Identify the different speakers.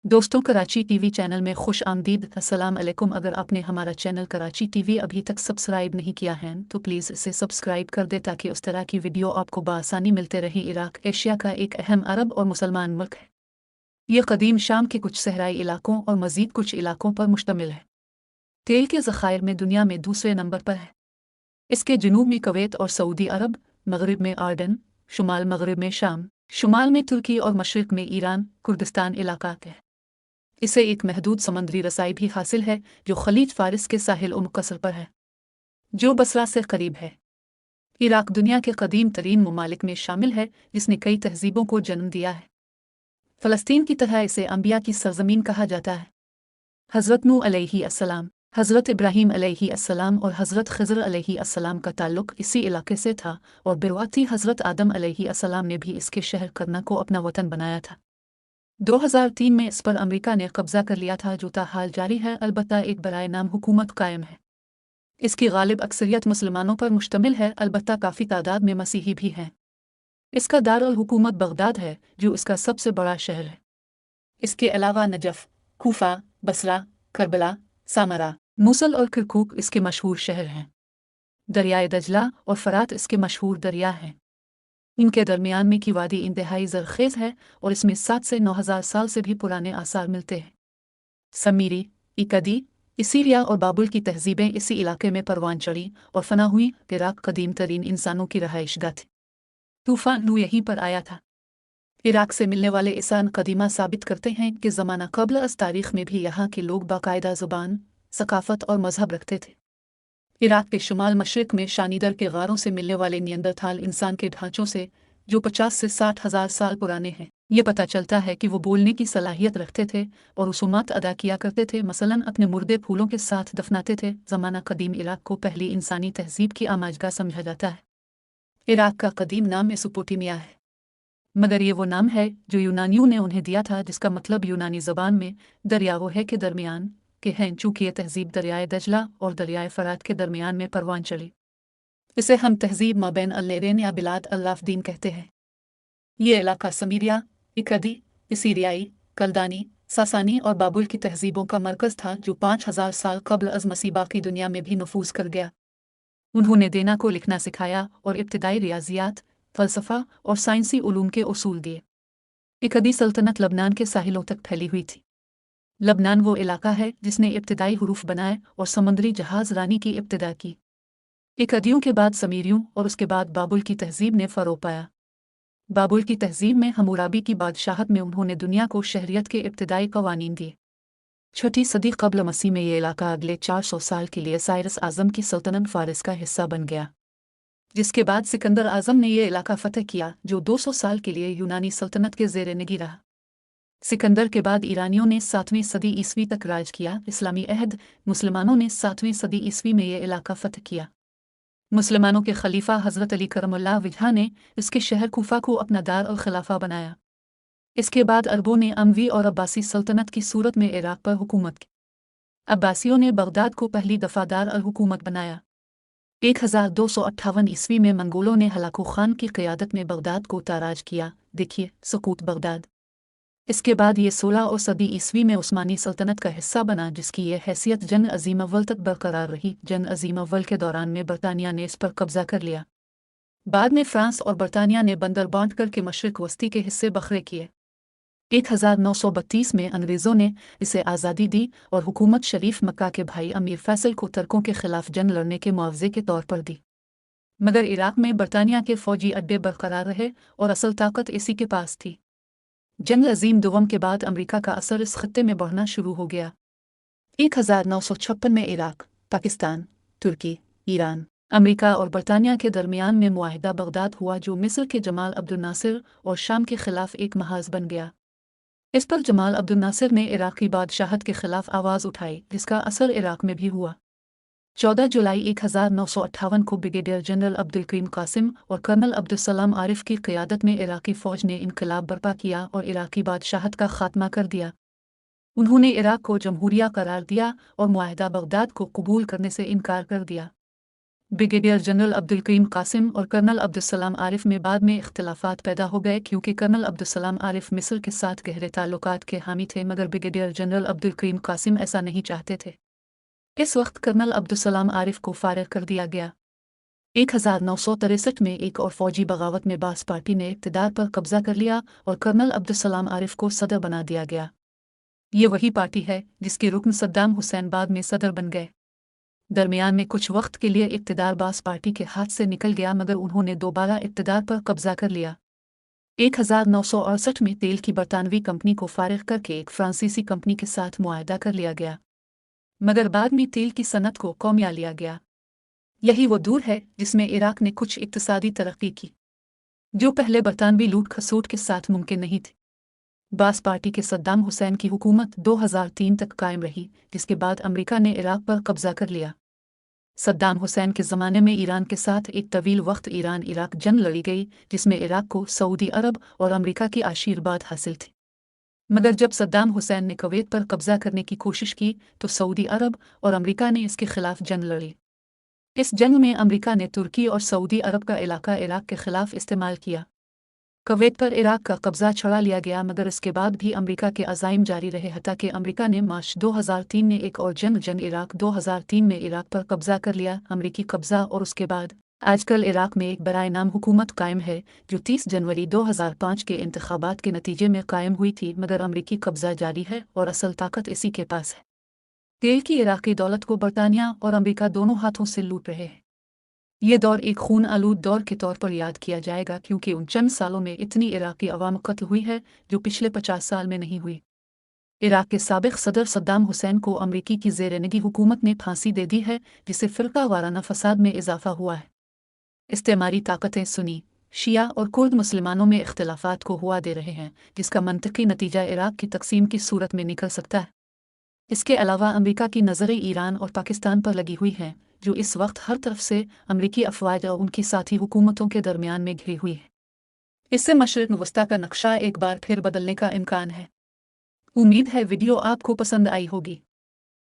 Speaker 1: दोस्तों, Karachi TV channel में खुश आमदीद। अस्सलाम अलैकुम। अगर आपने हमारा चैनल कराची टीवी अभी तक सब्सक्राइब नहीं किया है तो प्लीज़ इसे सब्सक्राइब कर दे ताकि उस तरह की वीडियो आपको बआसानी मिलते रहे। इराक एशिया का एक अहम अरब और मुसलमान मुल्क है। ये कदीम शाम के कुछ सहराई इलाकों और मज़ीद कुछ इलाकों पर मुश्तमिल है। तेल के ज़खायर में दुनिया में दूसरे नंबर पर है। इसके जनूब में कुवैत और सऊदी अरब, मगरिब में आर्डन, शुमाल मगरिब में शाम, शुमाल में तुर्की और मशरिक में ईरान कुर्दिस्तान इलाका है। इसे एक महदूद समंदरी रसाई भी हासिल है जो खलीज फारिस के साहिल और मुकसर पर है, जो बसरा से करीब है। इराक दुनिया के कदीम तरीन ममालिक में शामिल है जिसने कई तहजीबों को जन्म दिया है। फ़लस्तीन की तरह इसे अंबिया की सरजमीन कहा जाता है। हज़रत नूह अलैहि अस्सलाम, हज़रत इब्राहीम अलैहि अस्सलाम और हज़रत खिज़र अलैहि अस्सलाम का ताल्लुक इसी इलाके से था और बिरवाती हज़रत आदम अलैहि अस्सलाम ने भी इसके शहर करना को अपना वतन बनाया था। 2003 में इस पर अमेरिका ने कब्जा कर लिया था जो ताहाल जारी है, अलबत्ता एक बराए नाम हुकूमत कायम है। इसकी गालिब अक्सरियत मुसलमानों पर मुश्तमिल है, अलबत्ता काफ़ी तादाद में मसीही भी हैं। इसका दारुल हुकूमत बगदाद है जो इसका सबसे बड़ा शहर है। इसके अलावा नजफ़, कूफा, बसरा, करबला, सामरा, मूसल और किरकुक इसके मशहूर शहर हैं। दरियाए दजला और फरात इसके मशहूर दरिया हैं। इनके दरमियान में की वादी इंतहाई ज़रख़ेज़ है और इसमें 7 से 9,000 साल से भी पुराने आसार मिलते हैं। समीरी, इकदी, इसीरिया और बाबुल की तहजीबें इसी इलाके में परवान चढ़ी और फना हुई। इराक कदीम तरीन इंसानों की रहाइशगाह थी। तूफ़ान नू यहीं पर आया था। इराक से मिलने वाले इसान कदीमा साबित करते हैं कि ज़माना क़ब्ल अज़ तारीख़ में भी यहाँ के लोग बाकायदा ज़ुबान, सकाफ़त और मज़हब रखते थे। इराक के शुमाल मशरिक़ में शानीदर के गारों से मिलने वाले नियंदरथाल इंसान के ढांचों से, जो 50 से 60,000 साल पुराने हैं, ये पता चलता है कि वो बोलने की सलाहियत रखते थे और रसूमात अदा किया करते थे, मसलन अपने मुर्दे फूलों के साथ दफनाते थे। ज़माना कदीम इराक को पहली इंसानी तहजीब की आमाजगाह समझा जाता है। इराक का कदीम नाम मेसोपोटामिया है, मगर ये वो नाम है जो यूनानियों ने उन्हें दिया था, जिसका मतलब यूनानी ज़बान में दरियाओं है के दरमियान के हैं। चूँकि ये तहजीब दरियाए दजला और दरियाए फरात के दरमियान में परवान चली, इसे हम तहजीब माबैन अल-नहरैन या बिलाद अल-राफ़दीन कहते हैं। ये इलाका समीरिया, इकदी, इसीरियाई, कलदानी, सासानी और बाबुल की तहजीबों का मरकज़ था जो 5,000 साल क़ब्ल अज़ मसीह बाकी दुनिया में भी नफूज़ कर गया। उन्होंने देना को लिखना सिखाया और इब्तिदाई रियाजियात, फ़लसफ़ा और साइंसी उलूम के उसूल दिए। इकदी सल्तनत लबनान के साहिलों तक फैली हुई थी। लबनान वो इलाका है जिसने इब्तिदाई हुरूफ बनाए और समुद्री जहाज़ रानी की इब्तिदा की। इकदियों के बाद समीरियों और उसके बाद बाबुल की तहजीब ने फ़रोग़ पाया। बाबुल की तहजीब में हम्मुराबी की बादशाहत में उन्होंने दुनिया को शहरियत के इब्तिदाई क़वानीन दिए। 6ठी सदी क़ब्ल मसीह में ये इलाका अगले 400 साल के लिए साइरस आज़म की सल्तनत फ़ारिस का हिस्सा बन गया, जिसके बाद सिकंदर आज़म ने यह इलाका फ़तह किया जो 200 साल के लिए यूनानी सल्तनत के ज़ेर निगी रहा। सिकंदर के बाद ईरानियों ने 7वीं सदी ईस्वी तक राज किया। इस्लामी अहद मुसलमानों ने 7वीं सदी ईस्वी में यह इलाका फ़तह किया। मुसलमानों के खलीफा हज़रत अली करमुल्लाह वजहा ने इसके शहर कूफा को अपना दार अल खिलाफा बनाया। इसके बाद अरबों ने अमवी और अब्बासी सल्तनत की सूरत में इराक पर हुकूमत की। अब्बासियों ने बगदाद को पहली दफ़ा दार अल हुकूमत बनाया। 1258 ईस्वी में मंगोलों ने हलाकू खान की क़यादत में बगदाद को ताराज किया। देखिए सकूत बगदाद। इसके बाद ये 16 और सदी ईस्वी में उस्मानी सल्तनत का हिस्सा बना, जिसकी यह हैसियत जंग अज़ीम अव्वल तक बरकरार रही। जंग अज़ीम अव्वल के दौरान में बरतानिया ने इस पर कब्जा कर लिया। बाद में फ्रांस और बरतानिया ने बंदर बांट कर के मशरिक़ वस्ती के हिस्से बखरे किए। 1932 में अंग्रेज़ों ने इसे आज़ादी दी और हुकूमत शरीफ मक्का के भाई अमीर फैसल को तुर्कों के ख़िलाफ़ जंग लड़ने के मुआवजे के तौर पर दी। मगर इराक में बरतानिया के फ़ौजी अड्डे बरकरार रहे और असल ताकत इसी के पास थी। जंग अज़ीम दुवम के बाद अमरीका का असर इस खत्ते में बढ़ना शुरू हो गया। 1956 में इराक, पाकिस्तान, तुर्की, ईरान, अमरीका और बरतानिया के दरमियान में मुआहिदा बगदाद हुआ जो मिस्र के जमाल अब्दुल नासिर और शाम के ख़िलाफ़ एक महाज़ बन गया। इस पर जमाल अब्दुल नासिर ने इराक़ी बादशाहत के ख़िलाफ़ आवाज़ उठाई, जिसका असर इराक में भी हुआ। 14 जुलाई 1958 को ब्रिगेडियर जनरल अब्दुल करीम कासिम और कर्नल अब्दुल सलाम आरिफ की क़यादत में इराक़ी फ़ौज ने इनक़लाब बर्पा किया और इराक़ी बादशाहत का ख़ात्मा कर दिया। उन्होंने इराक को जमहूरिया करार दिया और मुआहिदा बगदाद को कबूल करने से इनकार कर दिया। ब्रिगेडियर जनरल अब्दुल करीम कासिम और कर्नल अब्दुल सलाम आरिफ में बाद में इख्तिलाफात पैदा हो गए क्योंकि कर्नल अब्दुल सलाम आरिफ मिस्र के साथ गहरे ताल्लुकात के हामी थे, मगर ब्रिगेडियर जनरल अब्दुल करीम कासिम ऐसा नहीं चाहते थे। इस वक्त कर्नल अब्दुल सलाम आरिफ को फारिग कर दिया गया। 1963 में एक और फौजी बगावत में बास पार्टी ने इक़्तिदार पर कब्जा कर लिया और कर्नल अब्दुल सलाम आरिफ को सदर बना दिया गया। ये वही पार्टी है जिसके रुकन सद्दाम हुसैन बाद में सदर बन गए। दरमियान में कुछ वक्त के लिए इक़्तिदार बास पार्टी के हाथ से निकल गया, मगर उन्होंने दोबारा इक़्तिदार पर कब्जा कर लिया। 1968 में तेल की बरतानवी कंपनी को फारिग करके एक फ्रांसीसी कंपनी के साथ मुआहदा कर लिया गया, मगर बाद में तेल की सनत को कौमिया लिया गया। यही वो दौर है जिसमें इराक ने कुछ इक़्तिसादी तरक्की की, जो पहले बरतानवी लूट खसोट के साथ मुमकिन नहीं थी। बास पार्टी के सद्दाम हुसैन की हुकूमत 2003 तक कायम रही, जिसके बाद अमेरिका ने इराक पर कब्जा कर लिया। सद्दाम हुसैन के ज़माने में ईरान के साथ एक तवील वक्त ईरान इराक जंग लड़ी गई, जिसमें इराक को सऊदी अरब और अमेरिका की आशीर्वाद हासिल थी। मगर जब सद्दाम हुसैन ने कुवैत पर कब्जा करने की कोशिश की तो सऊदी अरब और अमेरिका ने इसके खिलाफ जंग लड़ी। इस जंग में अमेरिका ने तुर्की और सऊदी अरब का इलाका इराक के खिलाफ इस्तेमाल किया। कुवैत पर इराक का कब्जा छुड़ा लिया गया, मगर इसके बाद भी अमेरिका के अज़ाइम जारी रहे, हत्ता कि अमेरिका ने मार्च 2003 में एक और जंग इराक 2003 में इराक पर कब्जा कर लिया। अमेरिकी कब्जा और उसके बाद आजकल इराक में एक बराए नाम हुकूमत कायम है, जो 30 जनवरी 2005 के इंतखाबात के नतीजे में कायम हुई थी, मगर अमेरिकी कब्जा जारी है और असल ताकत इसी के पास है। तेल की इराकी दौलत को बरतानिया और अमेरिका दोनों हाथों से लूट रहे हैं। ये दौर एक खून आलूद दौर के तौर पर याद किया जाएगा, क्योंकि उन चंद सालों में इतनी इराकी अवाम कत्ल हुई है जो पिछले 50 साल में नहीं हुई। इराक के साबिक सदर सद्दाम हुसैन को अमेरिकी की ज़ेर-ए-निगी हुकूमत ने फांसी दे दी है, जिससे फ़िरका वाराना फसाद में इजाफा हुआ है। इस्तेमारी ताकतें सुन्नी, शिया और कुर्द मुसलमानों में इख्तिलाफात को हुआ दे रहे हैं, जिसका मंतकी नतीजा इराक की तकसीम की सूरत में निकल सकता है। इसके अलावा अमेरिका की नज़रें ईरान और पाकिस्तान पर लगी हुई हैं, जो इस वक्त हर तरफ से अमेरिकी अफवाज और उनकी साथी हुकूमतों के दरमियान में घिरी हुई है। इससे मशरिक़ वस्ता का नक्शा एक बार फिर बदलने का इम्कान है। उम्मीद है वीडियो आपको पसंद आई होगी।